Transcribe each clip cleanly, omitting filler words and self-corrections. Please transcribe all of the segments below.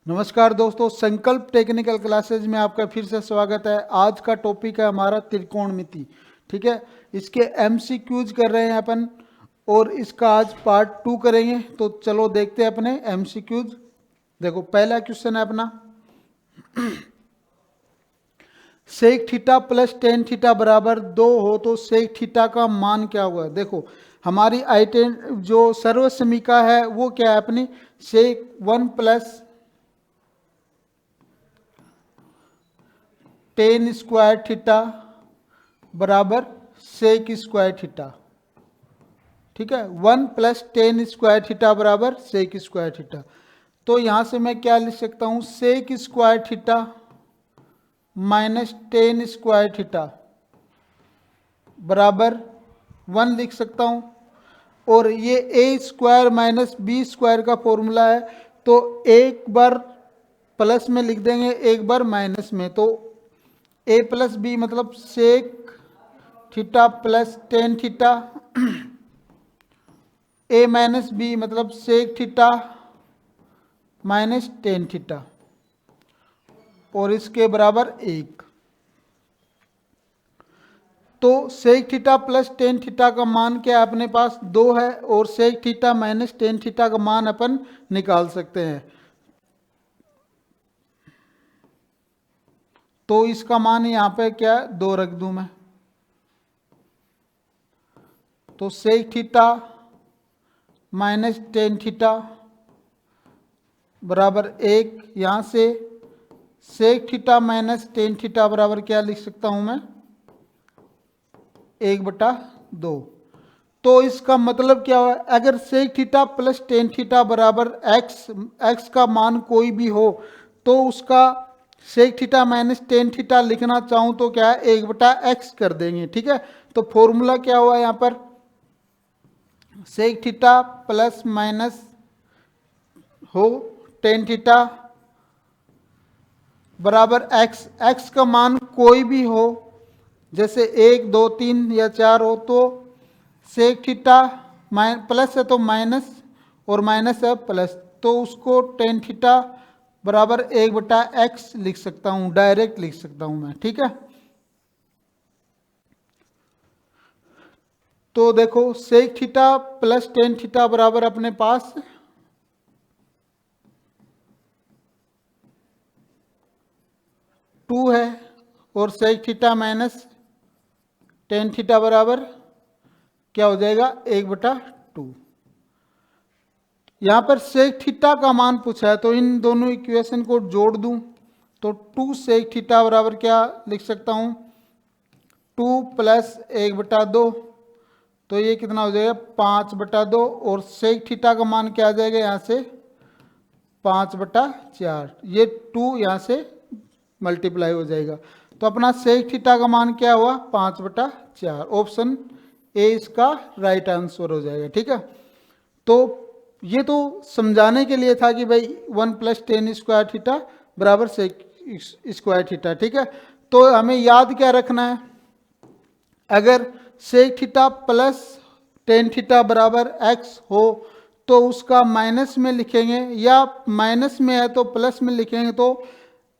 नमस्कार दोस्तों, संकल्प टेक्निकल क्लासेज में आपका फिर से स्वागत है। आज का टॉपिक है हमारा त्रिकोणमिति। ठीक है, इसके एमसीक्यूज कर रहे हैं अपन और इसका आज पार्ट 2 करेंगे। तो चलो देखते हैं अपने एमसीक्यूज। देखो, पहला क्वेश्चन है अपना, sec theta plus tan theta बराबर 2 हो तो सेक थीटा का मान क्या हुआ। देखो, हमारी आइटेन जो सर्वसमीका है वो क्या है अपनी, सेक 1 प्लस टेन स्क्वायर थीटा बराबर सेक स्क्वायर थीटा। ठीक है, 1 प्लस टेन स्क्वायर थीटा बराबर सेक स्क्वायर थीटा। तो यहां से मैं क्या लिख सकता हूं, sec square theta minus tan square theta बराबर 1 लिख सकता हूं। और ये a square minus b square का फॉर्मूला है, तो एक बार प्लस में लिख देंगे, एक बार माइनस में। तो ए प्लस बी मतलब sec theta plus tan theta, a minus b मतलब sec theta minus tan theta, और इसके बराबर 1। तो sec theta plus tan theta का मान क्या है अपने पास, 2 है, और sec theta minus tan theta का मान अपन निकाल सकते हैं। तो इसका मान यहां पे क्या है, 2 रख दूं मैं। तो sec theta minus tan theta बराबर 1। यहां से sec theta minus tan theta बराबर क्या लिख सकता हूं मैं, 1/2। तो इसका मतलब क्या हुआ, अगर sec theta plus tan theta बराबर x का मान कोई भी हो तो उसका sec theta minus tan theta लिखना चाहूं तो क्या है, 1/x कर देंगे। ठीक है, तो फॉर्मूला क्या हुआ यहां पर, सेक थीटा प्लस माइनस हो टेन थीटा बराबर x का मान कोई भी हो, जैसे 1, 2, 3 या 4 हो, तो सेक थीटा प्लस है तो माइनस और माइनस है प्लस, तो उसको टेन थीटा बराबर 1/x लिख सकता हूं, डायरेक्ट लिख सकता हूं मैं। ठीक है, तो देखो sec theta plus tan theta बराबर अपने पास 2 है, और sec theta minus tan theta बराबर क्या हो जाएगा, 1/2। यहां पर सेक थीटा का मान पूछा है, तो इन दोनों इक्वेशन को जोड़ दूं तो 2 सेक थीटा बराबर क्या लिख सकता हूं, 2 प्लस 1/2। तो ये कितना हो जाएगा, 5/2। और सेक थीटा का मान क्या आ जाएगा यहां से, 5/4। ये 2 यहां से मल्टीप्लाई हो जाएगा, तो अपना सेक थीटा का मान क्या हुआ, 5/4। ऑप्शन ए इसका राइट आंसर हो जाएगा। ठीक है, तो ये तो समझाने के लिए था कि भाई 1 प्लस टेन स्क्वायर थीटा बराबर सेक स्क्वायर थीटा। ठीक है, तो हमें याद क्या रखना है, अगर sec theta plus tan theta बराबर x हो तो उसका माइनस में लिखेंगे, या माइनस में है तो प्लस में लिखेंगे, तो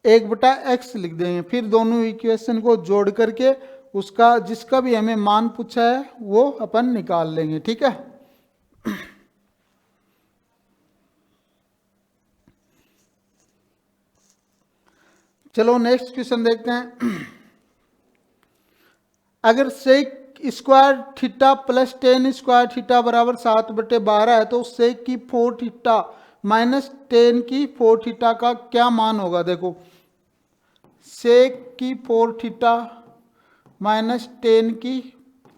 1/x लिख देंगे। फिर दोनों इक्वेशन को जोड़ करके उसका जिसका भी हमें मान पूछा है वो अपन निकाल लेंगे। ठीक है, चलो नेक्स्ट क्वेश्चन देखते हैं। अगर sec square theta plus tan square theta बराबर 7/12 है तो सेक की 4 थीटा माइनस टेन की 4 थीटा का क्या मान होगा। देखो, सेक की 4 थीटा माइनस टेन की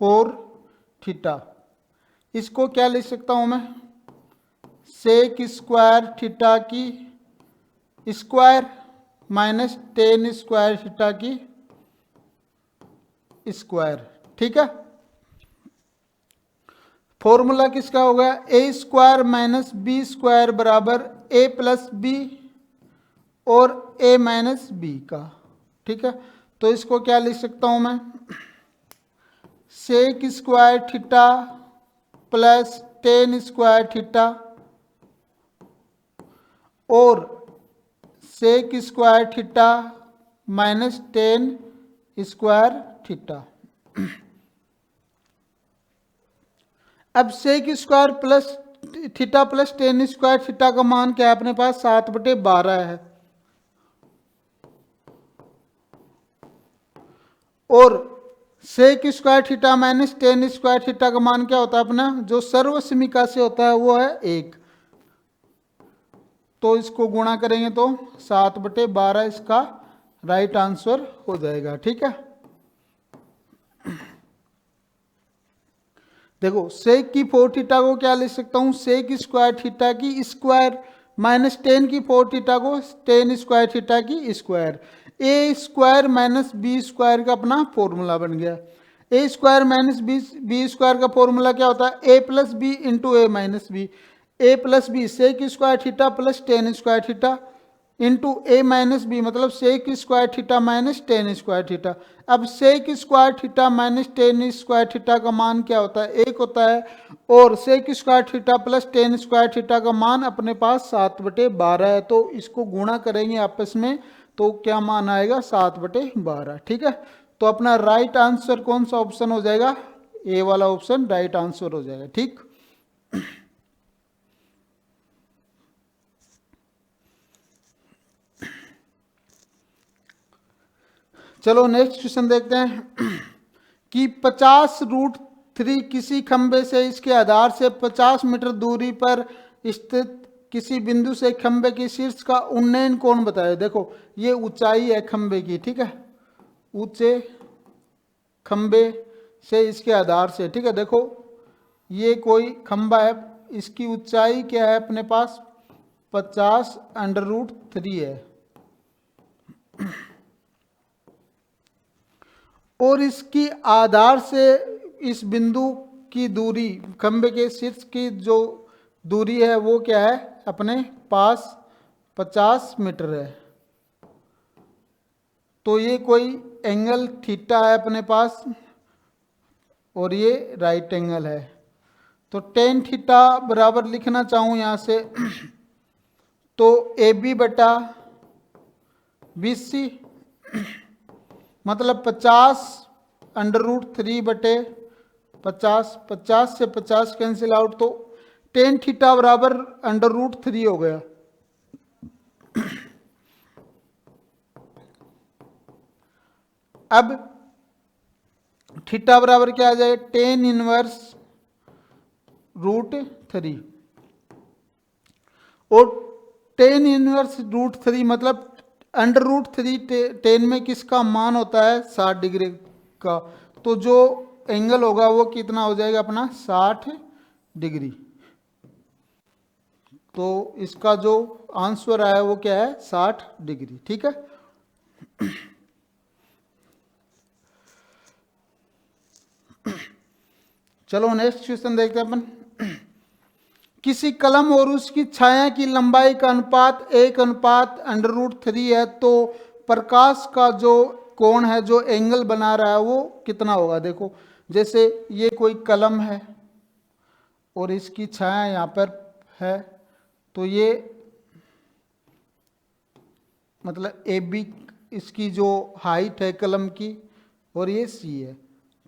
4 थीटा, इसको क्या लिख सकता हूं मैं, सेक स्क्वायर थीटा की square minus tan square theta की स्क्वायर। ठीक है, फॉर्मूला किसका होगा, ए स्क्वायर माइनस बी स्क्वायर बराबर ए प्लस बी और ए माइनस बी का। ठीक है, तो इसको क्या लिख सकता हूं मैं, sec square theta plus tan square theta और sec square theta minus tan square theta. अब sec square plus theta plus tan square theta का मान क्या है अपने पास 7/12 है, और sec square theta minus tan square theta का मान क्या होता है अपना, जो सर्वसमीका से होता है वो है 1। तो इसको गुणा करेंगे तो 7/12 इसका राइट आंसर हो जाएगा। ठीक है, देखो सेक की 4 थीटा को क्या लिख सकता हूं, सेक स्क्वायर थीटा की स्क्वायर माइनस टेन की 4 थीटा को टेन स्क्वायर थीटा की square. A square minus b square का अपना फॉर्मूला बन गया। A square minus b square का फॉर्मूला क्या होता है, a plus b into a minus b. A plus b sec square theta plus tan square theta into a minus b, मतलब sec square theta minus tan square theta. अब sec square theta minus tan square theta का मान क्या होता है, 1 होता है, और sec square theta plus tan square theta का मान अपने पास 7/12 है। तो इसको गुणा करेंगे आपस में तो क्या मान आएगा 7/12। ठीक है, तो अपना राइट आंसर कौन सा ऑप्शन हो जाएगा, ए वाला ऑप्शन राइट आंसर हो जाएगा। ठीक, चलो नेक्स्ट क्वेश्चन देखते हैं कि 50√3 किसी खंबे से इसके आधार से 50 मीटर दूरी पर स्थित किसी बिंदु से खंबे की शीर्ष का उन्नयन कोण बताए। देखो ये ऊंचाई है खंबे की, ठीक है, ऊंचे खंबे से इसके आधार से, ठीक है। देखो ये कोई खंबा है, इसकी ऊंचाई क्या है अपने पास 50√3 है, और इसकी आधार से इस बिंदु की दूरी, खंबे के शीर्ष की जो दूरी है वो क्या है अपने पास 50 मीटर है। तो ये कोई एंगल थीटा है अपने पास, और ये राइट एंगल है। तो टेन थीटा बराबर लिखना चाहूँ यहाँ से तो AB बटा BC, मतलब 50√3 बटे 50, 50 से 50 कैंसिल आउट, तो टेन थीटा बराबर √3 हो गया। अब थीटा बराबर क्या आ जाए, टेन इनवर्स √3, और टेन इनवर्स √3 मतलब √3 टेन में किसका मान होता है 60 डिग्री का, तो जो एंगल होगा वो कितना हो जाएगा अपना 60 डिग्री। तो इसका जो आंसर आया वो क्या है 60 डिग्री। ठीक है, चलो नेक्स्ट क्वेश्चन देखते हैं अपन। किसी कलम और उसकी छाया की लंबाई का अनुपात 1:√3 है, तो प्रकाश का जो कोण है, जो एंगल बना रहा है वो कितना होगा। देखो जैसे ये कोई कलम है और इसकी छाया यहाँ पर है, तो ये मतलब AB इसकी जो हाइट है कलम की, और ये C है,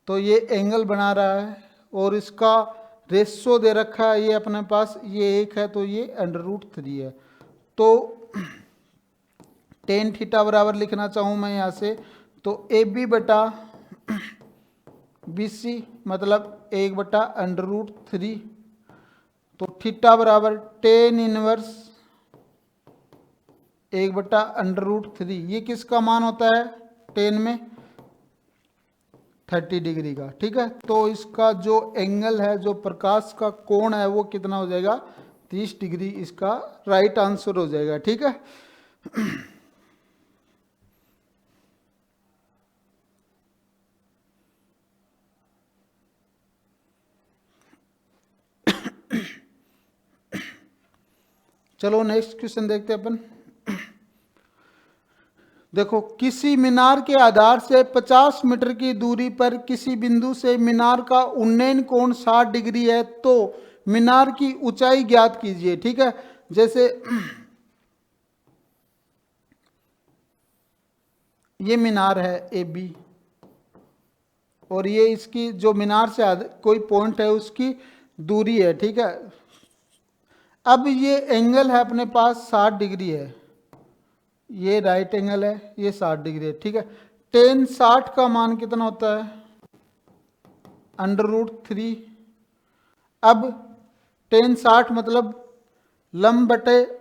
तो ये एंगल बना रहा है, और इसका रेशो दे रखा है ये अपने पास, ये 1 है तो ये √3 है। तो टेन थीटा बराबर लिखना चाहूँ मैं यहाँ से तो AB बटा BC मतलब 1/√3, तो थीटा बराबर टेन इनवर्स 1/√3, ये किसका मान होता है टेन में 30 डिग्री का। ठीक है, तो इसका जो एंगल है, जो प्रकाश का कोण है वो कितना हो जाएगा 30 डिग्री, इसका राइट आंसर हो जाएगा। ठीक है, चलो नेक्स्ट क्वेश्चन देखते हैं अपन। देखो किसी मीनार के आधार से 50 मीटर की दूरी पर किसी बिंदु से मीनार का उन्नयन कोण 60 डिग्री है, तो मीनार की ऊंचाई ज्ञात कीजिए। ठीक है, जैसे ये मीनार है ए बी, और ये इसकी जो मीनार से कोई पॉइंट है उसकी दूरी है, ठीक है। अब ये एंगल है अपने पास 60 डिग्री है, ये राइट एंगल है, ये 60 डिग्री है, ठीक है। टेन 60 का मान कितना होता है? √3। अब टेन 60 मतलब लंब बटे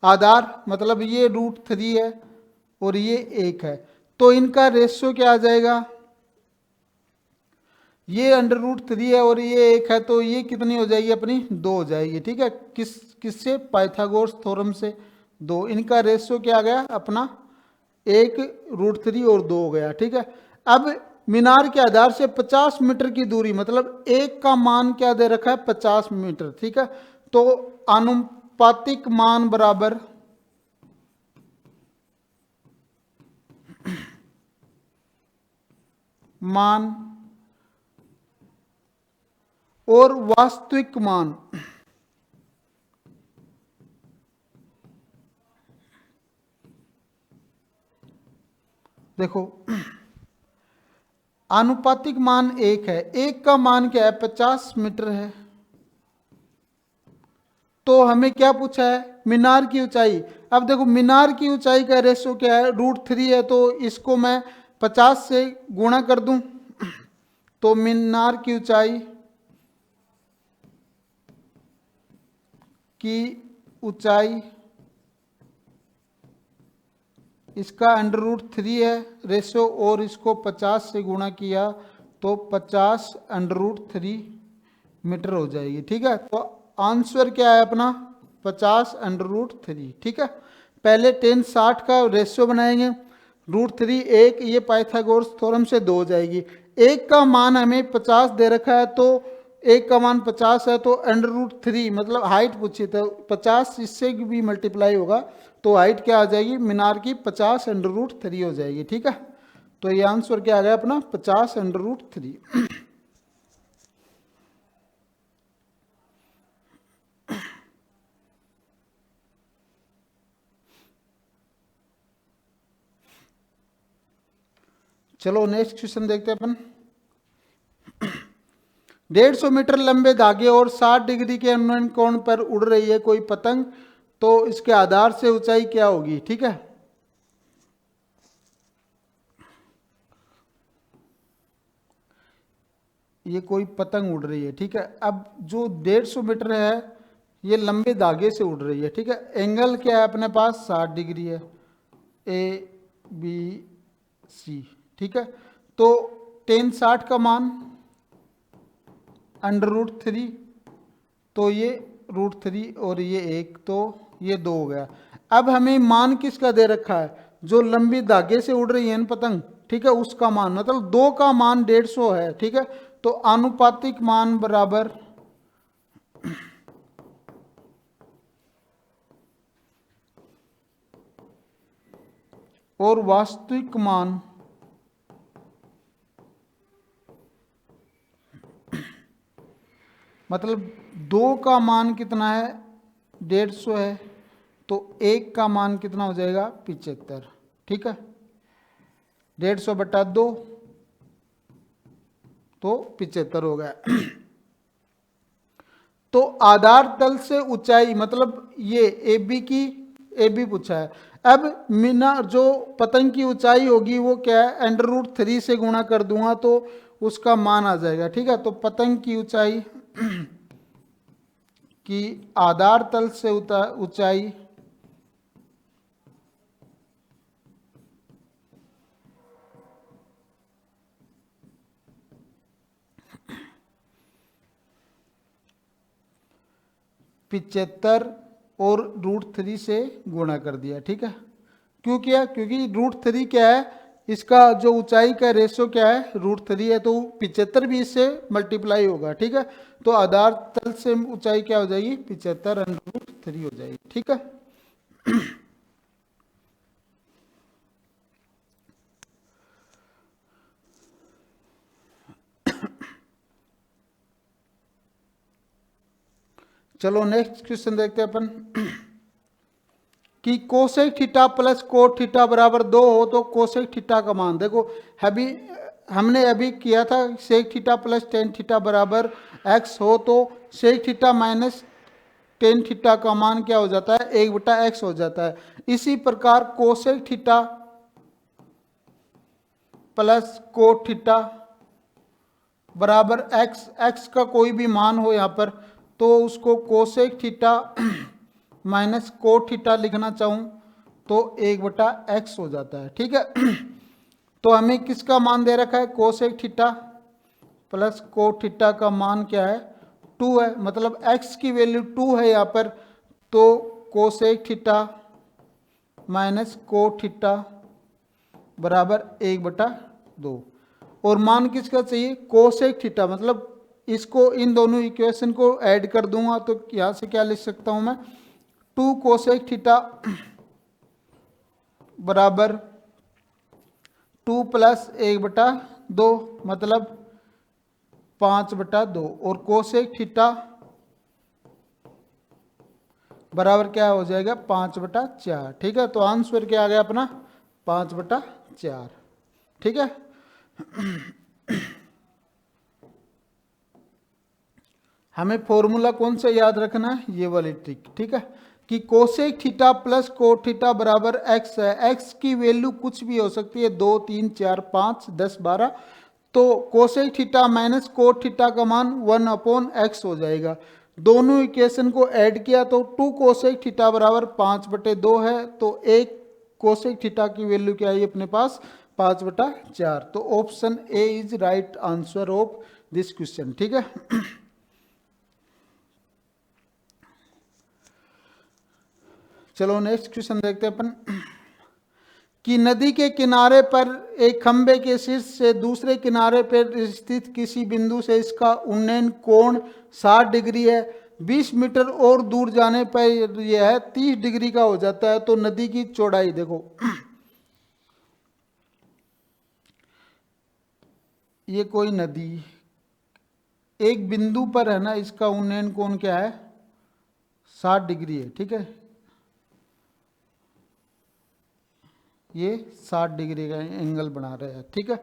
आधार, मतलब ये √3 है और ये 1 है, तो इनका रेशियो क्या आ जाएगा? ये √3 है और ये 1 है, तो ये कितनी हो जाएगी अपनी? 2 हो जाएगी, ठीक है। किससे? पाइथागोरस थ्योरम से 2। इनका रेशियो क्या आ गया अपना? 1 √3 और 2 हो गया, ठीक है। अब मीनार के आधार से 50 मीटर की दूरी, मतलब 1 का मान क्या दे रखा है? 50 मीटर, ठीक है। तो आनुपातिक मान बराबर मान और वास्तविक मान, देखो आनुपातिक मान 1 है, 1 का मान क्या है? 50 मीटर है। तो हमें क्या पूछा है? मीनार की ऊंचाई। अब देखो मीनार की ऊंचाई का रेशियो क्या है? √3 है, तो इसको मैं 50 से गुणा कर दूं, तो मीनार की ऊंचाई इसका √3 है रेशियो, और इसको 50 से गुणा किया तो 50 √3 मीटर हो जाएगी, ठीक है। तो आंसर क्या है अपना? 50 √3, ठीक है। पहले टेन 60 का रेशियो बनाएंगे, √3 1, ये पाइथागोरस थ्योरम से 2 हो जाएगी। 1 का मान हमें 50 दे रखा है, तो 1 का मान 50 है, तो √3 मतलब हाइट पूछी, तो 50 इससे भी मल्टीप्लाई होगा, तो हाइट क्या आ जाएगी मीनार की? 50 √3 हो जाएगी, ठीक है। तो ये आंसर क्या आ गया अपना? 50 √3। चलो नेक्स्ट क्वेश्चन देखते हैं अपन। 150 मीटर लंबे धागे और 60 डिग्री के अनुमान कोण पर उड़ रही है कोई पतंग, तो इसके आधार से ऊंचाई क्या होगी, ठीक है। ये कोई पतंग उड़ रही है, ठीक है। अब जो 150 मीटर है ये लंबे धागे से उड़ रही है, ठीक है। एंगल क्या है अपने पास? 60 डिग्री है, ABC, ठीक है। तो टेन 60 का मान √3, तो ये √3 और ये 1, तो ये 2 हो गया। अब हमें मान किसका दे रखा है? जो लंबी धागे से उड़ रही है ना पतंग, ठीक है, उसका मान, मतलब 2 का मान 150 है, ठीक है। तो आनुपातिक मान बराबर और वास्तविक मान मतलब 2 का मान कितना है? 150 है, तो 1 का मान कितना हो जाएगा? 75, ठीक है। 150 बटा 2 तो 75 हो गया। तो आधार तल से ऊंचाई, मतलब ये AB पूछा है। अब मीनार जो पतंग की ऊंचाई होगी वो क्या है? √3 से गुणा कर दूंगा तो उसका मान आ जाएगा, ठीक है। तो पतंग की ऊंचाई की आधार तल से ऊंचाई पिचहत्तर और √3 से गुणा कर दिया, ठीक है। क्यों किया? क्योंकि √3 क्या है? इसका जो ऊंचाई का रेशियो क्या है? √3 है, तो 75 भी इससे मल्टीप्लाई होगा, ठीक है। तो आधार तल से ऊंचाई क्या हो जाएगी? 75 √3 हो जाएगी, ठीक है। चलो नेक्स्ट क्वेश्चन देखते हैं अपन। कि cosec theta plus cot theta बराबर 2 हो तो कोसेक थीटा का मान देखो, अभी हमने अभी किया था sec theta plus tan theta बराबर x हो तो sec theta minus tan theta का मान क्या हो जाता है, 1/x हो जाता है। इसी प्रकार cosec theta plus cot theta बराबर x का कोई भी मान हो यहाँ पर तो उसको cosec theta minus cot theta लिखना चाहूँ तो 1/x हो जाता है। ठीक है, तो हमें किसका मान दे रखा है, cosec theta plus cot theta का मान क्या है, 2 है, मतलब x की वैल्यू 2 है यहाँ पर, तो cosec theta minus cot theta बराबर 1/2। और मान किसका चाहिए, कोसेक थीटा, मतलब इसको इन दोनों इक्वेशन को ऐड कर दूंगा तो यहाँ से क्या लिख सकता हूँ मैं, 2 कोसेक थीटा बराबर 2 प्लस 1/2 मतलब 5/2 और कोसेक थीटा बराबर क्या हो जाएगा, 5/4। ठीक है, तो आंसर क्या आ गया अपना 5/4। ठीक है, हमें फॉर्मूला कौन सा याद रखना है, ये वाली ट्रिक। ठीक है, कि cosec theta plus cot theta बराबर x है, x की वैल्यू कुछ भी हो सकती है, 2 3 4 5 10 12, तो cosec theta minus cot theta का मान 1/x हो जाएगा। दोनों इक्वेशन को ऐड किया तो 2 कोसेक थीटा बराबर 5/2 है, तो एक कोसेक थीटा की वैल्यू क्या है अपने पास, 5/4। तो option A is right answer of this question. ठीक है, चलो नेक्स्ट क्वेश्चन देखते हैं अपन, कि नदी के किनारे पर एक खंबे के शीर्ष से दूसरे किनारे पर स्थित किसी बिंदु से इसका उन्नयन कोण 60 डिग्री है, 20 मीटर और दूर जाने पर यह है 30 डिग्री का हो जाता है, तो नदी की चौड़ाई देखो, ये कोई नदी एक बिंदु पर है ना, इसका उन्नयन कोण क्या है, 60 डिग्री है। ठीक है, ये 60 डिग्री का एंगल बना रहे हैं। ठीक है,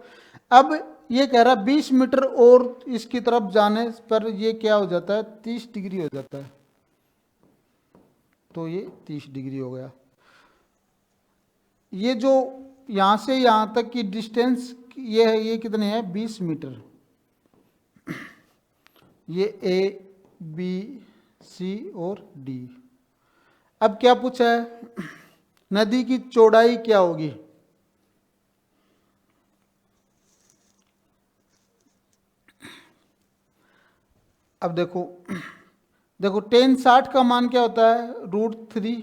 अब ये कह रहा है 20 मीटर और इसकी तरफ जाने पर ये क्या हो जाता है, 30 डिग्री हो जाता है, तो ये 30 डिग्री हो गया। ये जो यहाँ से यहाँ तक की डिस्टेंस ये है, ये कितने है, 20 मीटर। ये ए बी सी और डी। अब क्या पूछा है, नदी की चौड़ाई क्या होगी, अब देखो देखो tan 60 का मान क्या होता है, √3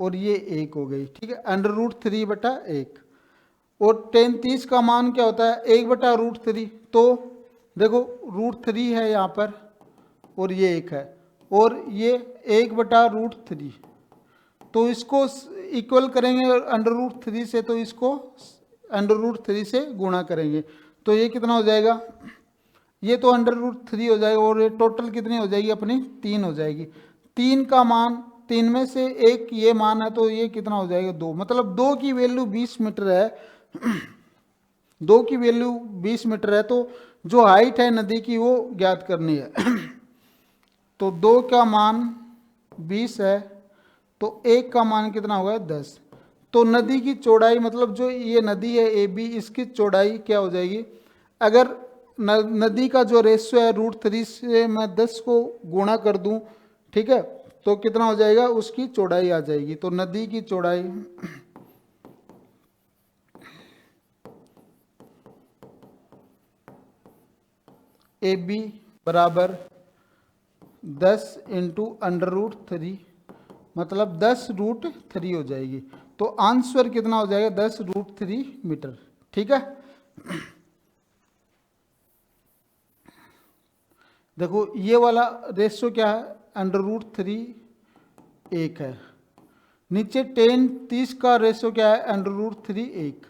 और ये 1 हो गई। ठीक है, √3/1। और tan 30 का मान क्या होता है, 1/√3। तो देखो √3 है यहाँ पर और ये 1 है, और ये 1/√3, तो इसको इक्वल करेंगे √3 से, तो इसको √3 से गुणा करेंगे, तो ये कितना हो जाएगा, ये तो √3 हो जाएगा, और ये टोटल कितनी हो जाएगी अपनी, 3 हो जाएगी। 3 का मान, 3 में से 1 ये मान है, तो ये कितना हो जाएगा, 2, मतलब 2 की वैल्यू 20 मीटर है। 2 की वैल्यू 20 मीटर है, तो जो हाइट है नदी की वो ज्ञात करनी है। तो 2 का मान 20 है, तो 1 का मान कितना होगा, 10। तो नदी की चौड़ाई, मतलब जो ये नदी है ए बी, इसकी चौड़ाई क्या हो जाएगी, अगर नदी का जो रेशियो है √3 से मैं 10 को गुणा कर दूं, ठीक है, तो कितना हो जाएगा, उसकी चौड़ाई आ जाएगी। तो नदी की चौड़ाई ए बी बराबर 10 × √3, मतलब 10√3 हो जाएगी। तो आंसर कितना हो जाएगा, 10√3 मीटर। ठीक है, देखो ये वाला रेशियो क्या है, √3 1 है, नीचे tan 30 का रेशियो क्या है, √3 1।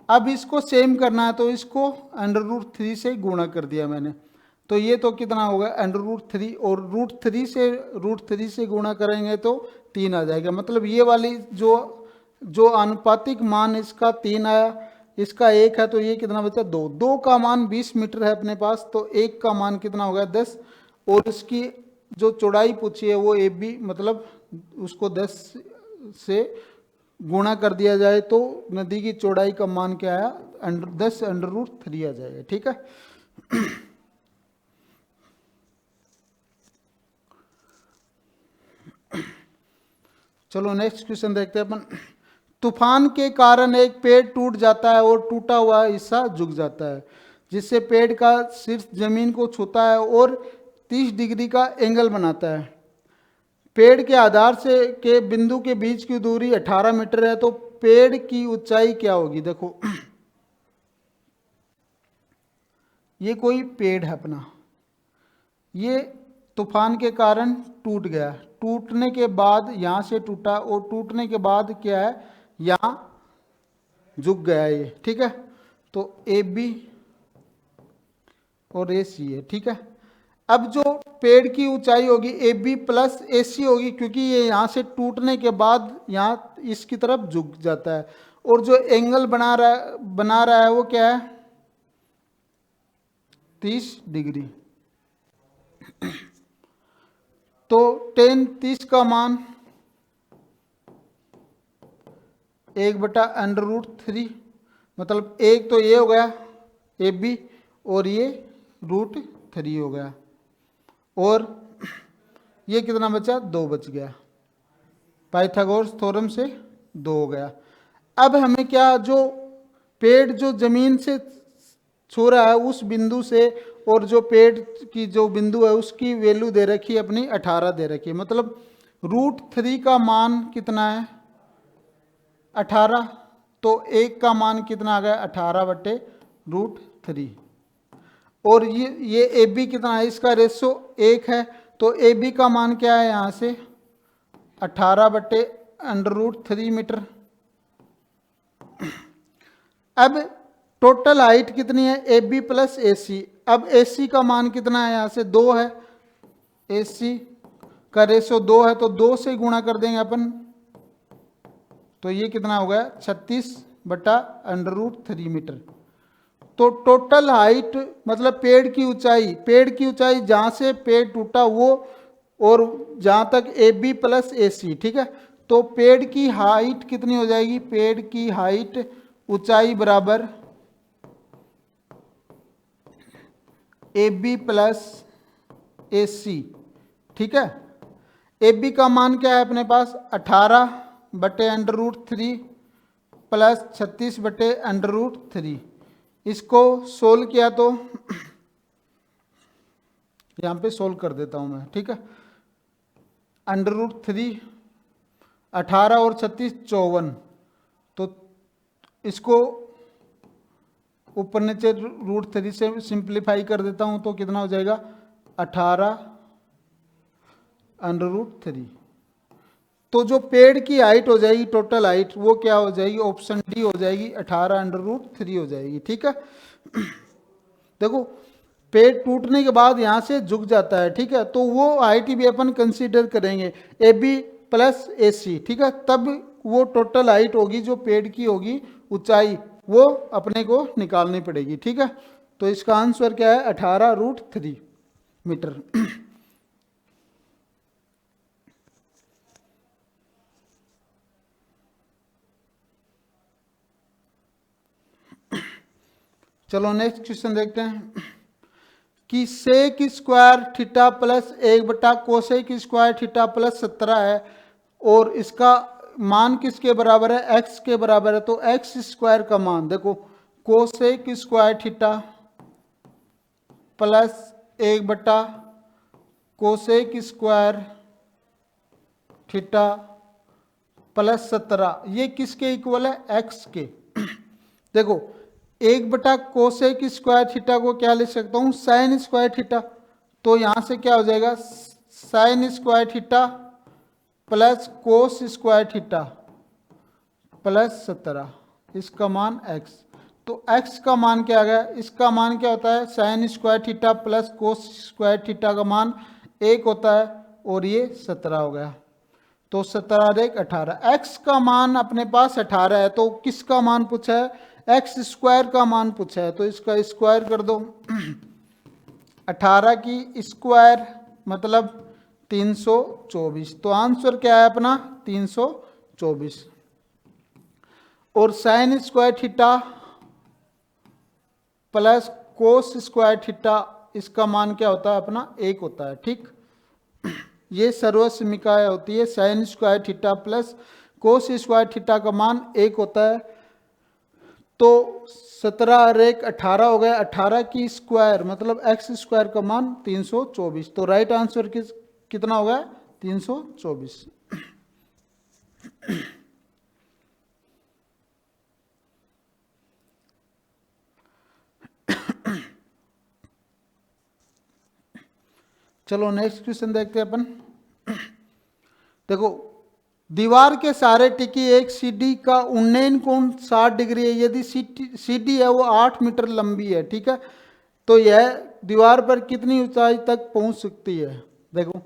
अब इसको सेम करना है, तो इसको √3 से गुणा कर दिया मैंने, तो ये तो कितना होगा √3, और √3 से गुणा करेंगे तो 3 आ जाएगा। मतलब ये वाली जो आनुपातिक मान इसका 3 आया, इसका 1 है, तो ये कितना बचा 2। 2 का मान 20 मीटर है अपने पास, तो 1 का मान कितना हो गया 10, और इसकी जो चौड़ाई पूछी है वो AB, मतलब उसको 10 से गुणा कर दिया जाए तो नदी की चौड़ाई का मान क्या आया 10 √3 आ जाएगा। ठीक है। चलो नेक्स्ट क्वेश्चन देखते हैं अपन। तूफान के कारण एक पेड़ टूट जाता है और टूटा हुआ हिस्सा झुक जाता है, जिससे पेड़ का शीर्ष जमीन को छूता है और 30 डिग्री का एंगल बनाता है। पेड़ के आधार से के बिंदु के बीच की दूरी 18 मीटर है, तो पेड़ की ऊंचाई क्या होगी। देखो ये कोई पेड़ है अपना, ये तूफान के कारण टूट गया, टूटने के बाद यहाँ से टूटा और टूटने के बाद क्या है यहाँ झुक गया ये। ठीक है। तो AB और AC है। ठीक है। अब जो पेड़ की ऊंचाई होगी AB प्लस AC होगी, क्योंकि ये यहाँ से टूटने के बाद यहाँ इसकी तरफ झुक जाता है, और जो एंगल बना रहा है वो क्या है 30 डिग्री। तो tan 30 का मान 1/√3, मतलब एक तो ये हो गया AB और ये √3 हो गया, और ये कितना बचा 2 बच गया, पाइथागोरस थ्योरम से 2 हो गया। अब हमें क्या, जो पेड़ जो जमीन से छू रहा है उस बिंदु से, और जो पेड़ की जो बिंदु है उसकी वैल्यू दे रखी है अपनी 18 दे रखी है, मतलब √3 का मान कितना है 18, तो 1 का मान कितना आ गया 18/√3, और ये AB कितना है, इसका रेशो 1 है, तो AB का मान क्या है यहाँ से 18/√3 मीटर। अब टोटल हाइट कितनी है AB प्लस AC। अब AC का मान कितना है यहाँ से 2 है, AC का रेशो 2 है, तो 2 से गुणा कर देंगे अपन, तो ये कितना हो गया 36/√3 मीटर। तो टोटल हाइट मतलब पेड़ की ऊंचाई जहाँ से पेड़ टूटा वो, और जहाँ तक AB प्लस AC। ठीक है। तो पेड़ की हाइट कितनी हो जाएगी, पेड़ की हाइट ऊंचाई बराबर AB प्लस AC। ठीक है। AB का मान क्या है अपने पास 18/√3 प्लस 36/√3। इसको सोल्व किया तो यहाँ पे सोल्व कर देता हूँ मैं। ठीक है। √3 18 और 36 54, तो इसको ऊपर नीचे √3 से सिंप्लीफाई कर देता हूँ, तो कितना हो जाएगा 18/√3। तो जो पेड़ की हाइट हो जाएगी टोटल हाइट वो क्या हो जाएगी, ऑप्शन डी हो जाएगी 18/√3 हो जाएगी। ठीक है। देखो पेड़ टूटने के बाद यहाँ से झुक जाता है, ठीक है, तो वो हाइट भी अपन कंसीडर करेंगे AB प्लस AC। ठीक है। तब वो टोटल हाइट होगी जो पेड़ की होगी ऊंचाई, वो अपने को निकालनी पड़ेगी। ठीक है। तो इसका आंसर क्या है 18√3 मीटर। चलो नेक्स्ट क्वेश्चन देखते हैं कि सेक स्क्वायर थीटा प्लस 1/कोसेक स्क्वायर थीटा प्लस 17 है, और इसका मान किसके बराबर है, x के बराबर है। तो x स्क्वायर का मान देखो कोसेक स्क्वायर थीटा प्लस 1/कोसेक स्क्वायर थीटा प्लस 17, ये किसके इक्वल है x के। देखो 1/कोसेक स्क्वायर थीटा को क्या लिख सकता हूँ साइन स्क्वायर थीटा, तो यहाँ से क्या हो जाएगा sine square theta plus cos square theta plus 17, इसका मान x। तो x का मान क्या आ गया, इसका मान क्या होता है sine square theta plus cos square theta का मान 1 होता है और ये 17 हो गया। तो 17 एक 18, x का मान अपने पास 18 है तो किसका मान पूछा है, x स्क्वायर का मान पूछा है, तो इसका स्क्वायर कर दो 18 की स्क्वायर मतलब 324, तो आंसर क्या है अपना 324। और sine square theta plus cos square theta इसका मान क्या होता है अपना 1 होता है। ठीक, ये सर्वसमीकाय होती है, sine square theta plus cos square theta का मान 1 होता है। तो 17 और 1 18 हो गया, 18 की स्क्वायर मतलब एक्स स्क्वायर का मान 324। तो राइट आंसर कितना हो गया 324। चलो नेक्स्ट क्वेश्चन देखते हैं अपन। देखो, दीवार के सारे टिकी एक सीडी का उन्नयन कोण 60 डिग्री है, यदि सीडी है वो 8 मीटर लंबी है। ठीक है, तो यह दीवार पर कितनी ऊंचाई तक पहुंच सकती है। देखो,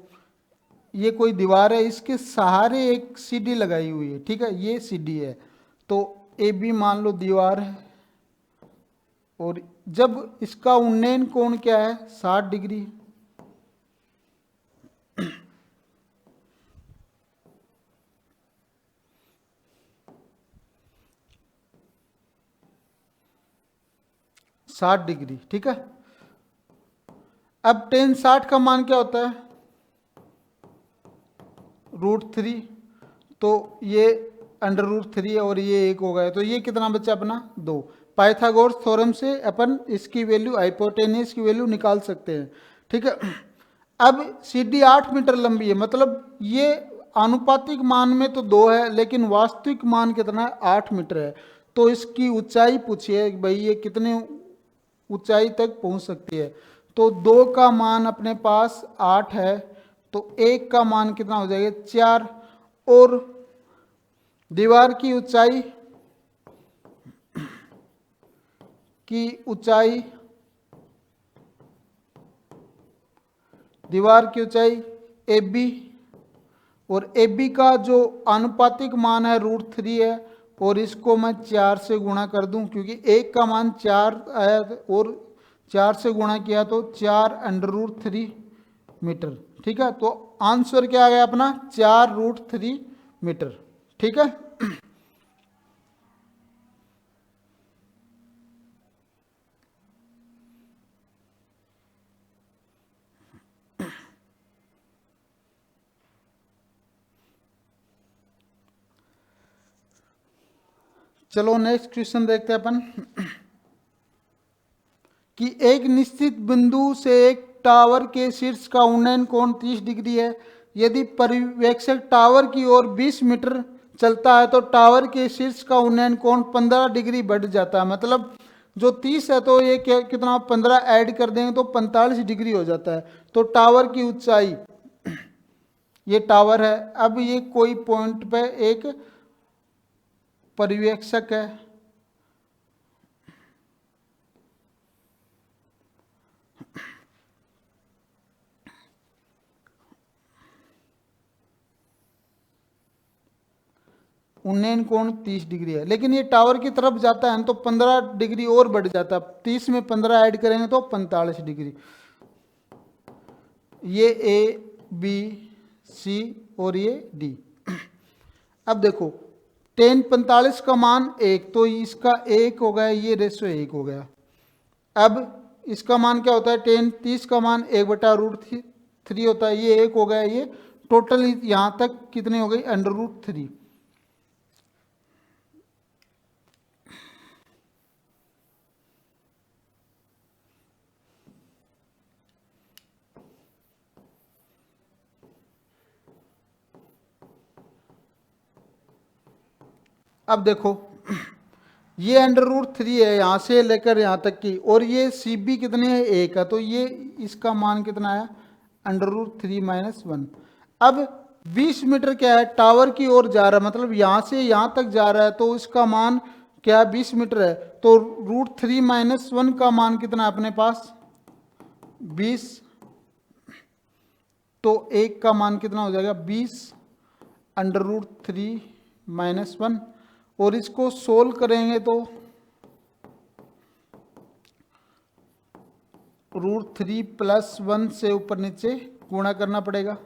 ये कोई दीवार है, इसके सहारे एक सीडी लगाई हुई है। ठीक है, ये सीडी है, तो ए बी मान लो दीवार है, और जब इसका उन्नयन कोण क्या है 60 डिग्री। साठ डिग्री। ठीक है, अब टेन 60 का मान क्या होता है √3, तो ये √3 है और ये 1 हो गया, तो ये कितना बचा अपना 2। पाइथागोरस थ्योरम से अपन इसकी वैल्यू हाइपोटेन्यूज की वैल्यू निकाल सकते हैं। ठीक है, अब सीडी 8 मीटर लंबी है, मतलब ये आनुपातिक मान में तो 2 है लेकिन वास्तविक मान कितना है 8 मीटर है। तो इसकी ऊंचाई पूछिए भाई ये कितने ऊंचाई तक पहुंच सकती है। तो 2 का मान अपने पास 8 है, तो 1 का मान कितना हो जाएगा 4, और दीवार की ऊंचाई दीवार की ऊंचाई ए बी, और ए बी का जो आनुपातिक मान है √3 है, और इसको मैं 4 से गुणा कर दूं क्योंकि 1 का मान 4 आया और 4 से गुणा किया तो 4 √3 मीटर। ठीक है, तो आंसर क्या आ गया अपना 4√3 मीटर। ठीक है, चलो नेक्स्ट क्वेश्चन देखते हैं अपन कि एक निश्चित बिंदु से एक टावर के शीर्ष का उन्नयन कोण 30 डिग्री है। यदि पर्यवेक्षक टावर की ओर 20 मीटर चलता है तो टावर के शीर्ष का उन्नयन कोण 15 डिग्री बढ़ जाता है। मतलब जो 30 है तो ये कितना 15 ऐड कर देंगे तो 45 डिग्री हो जाता है। तो टावर की ऊंचाई, ये टावर है, अब ये कोई पॉइंट पे एक पर्यवेक्षक है, उन्नयन कोण 30 डिग्री है, लेकिन ये टावर की तरफ जाता है तो 15 डिग्री और बढ़ जाता है। 30 में 15 ऐड करेंगे तो 45 डिग्री। ये ए बी सी और ये डी। अब देखो 10 45 का मान 1, तो इसका 1 हो गया, ये रेशो 1 हो गया। अब इसका मान क्या होता है 10 30 का मान 1/√3 होता है, ये 1 हो गया। ये टोटल यहाँ तक कितनी हो गई √3। अब देखो ये √3 है यहाँ से लेकर यहाँ तक की, और ये सी बी कितने है 1 है, तो ये इसका मान कितना आया √3 - 1। अब 20 मीटर क्या है टावर की ओर जा रहा है, मतलब यहाँ से यहाँ तक जा रहा है, तो इसका मान क्या 20 मीटर है, तो √3 - 1 का मान कितना है अपने पास 20, तो 1 का मान कितना हो जाएगा 20 √3 - 1, और इसको सोल्व करेंगे तो √3 + 1 से ऊपर नीचे गुणा करना पड़ेगा,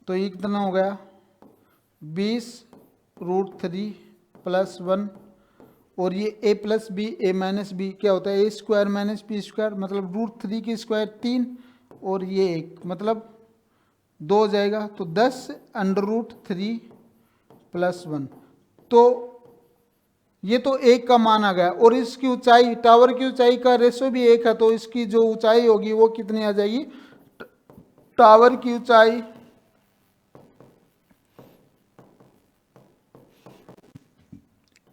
तो ये कितना हो गया 20 √3 + 1, और ये a + b a - b क्या होता है a² - b², मतलब √3 की स्क्वायर 3 और ये 1 मतलब 2 हो जाएगा, तो 10 √3 + 1, तो ये तो 1 का मान आ गया। और इसकी ऊंचाई, टावर की ऊंचाई का रेशो भी 1 है, तो इसकी जो ऊंचाई होगी वो कितनी आ जाएगी, टावर की ऊंचाई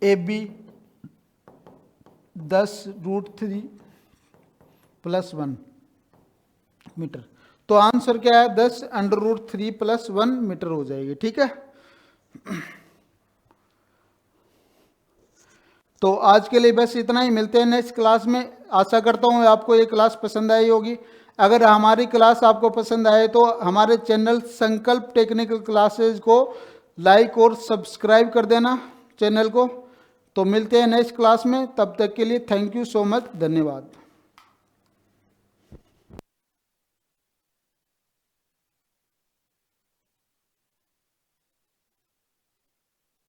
AB 10 √3 + 1 मीटर, तो आंसर क्या है 10 √3 + 1 मीटर हो जाएगी। ठीक है, तो आज के लिए बस इतना ही, मिलते हैं नेक्स्ट क्लास में। आशा करता हूँ आपको ये क्लास पसंद आई होगी। अगर हमारी क्लास आपको पसंद आए तो हमारे चैनल संकल्प टेक्निकल क्लासेज को लाइक और सब्सक्राइब कर देना चैनल को। तो मिलते हैं नेक्स्ट क्लास में, तब तक के लिए थैंक यू सो मच, धन्यवाद।